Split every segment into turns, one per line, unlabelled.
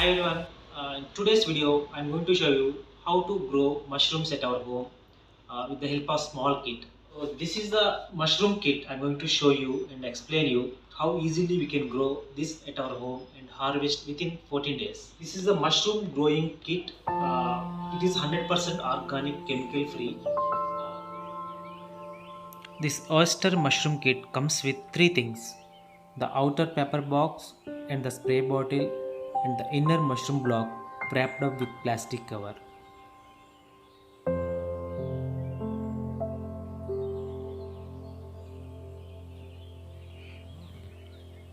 Hi everyone, in today's video I'm going to show you how to grow mushrooms at our home with the help of small kit. So this is the mushroom kit. I'm going to show you and explain you how easily we can grow this at our home and harvest within 14 days. This is the mushroom growing kit. It is 100% organic, chemical free. This oyster mushroom kit comes with three things: the outer paper box and the spray bottle and the inner mushroom block wrapped up with plastic cover.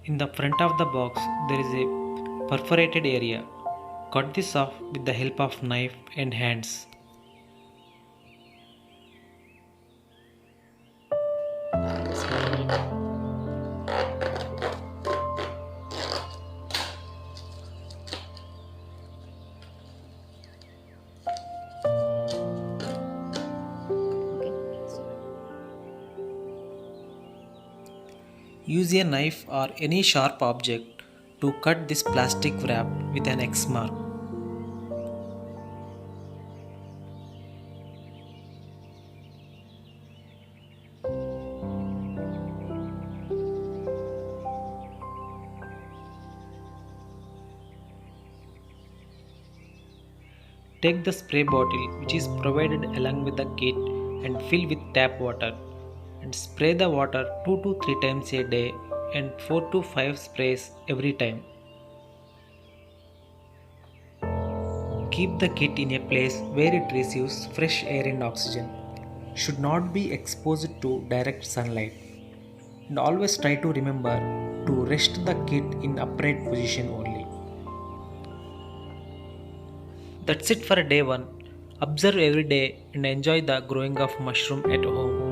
In the front of the box there is a perforated area. Cut this off with the help of knife and hands. Use a knife or any sharp object to cut this plastic wrap with an X mark. Take the spray bottle which is provided along with the kit and fill with tap water and spray the water 2 to 3 times a day and 4 to 5 sprays every time. Keep the kit in a place where it receives fresh air and oxygen. Should not be exposed to direct sunlight. And always try to remember to rest the kit in upright position only. That's it for day 1. Observe every day and enjoy the growing of mushroom at home.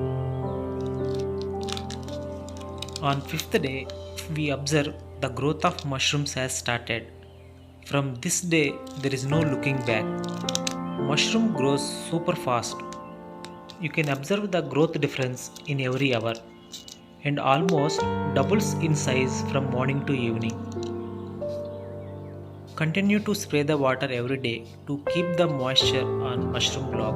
On 5th day, we observe the growth of mushrooms has started. From this day, there is no looking back. Mushroom grows super fast. You can observe the growth difference in every hour and almost doubles in size from morning to evening. Continue to spray the water every day to keep the moisture on mushroom block.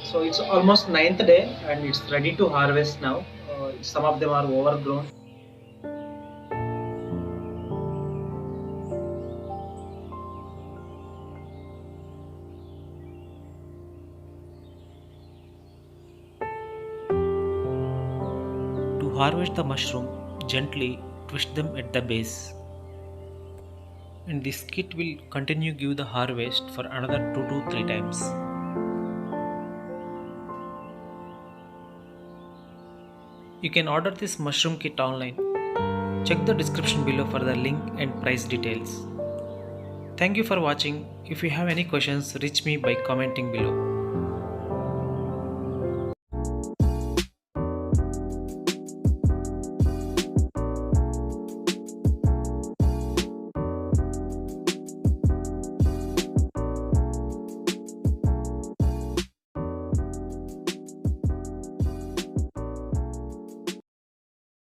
So it's almost 9th day and it's ready to harvest now. Some of them are overgrown. To harvest the mushroom, gently twist them at the base. And this kit will continue give the harvest for another 2 to 3 times. You can order this mushroom kit online. Check the description below for the link and price details. Thank you for watching. If you have any questions, reach me by commenting below.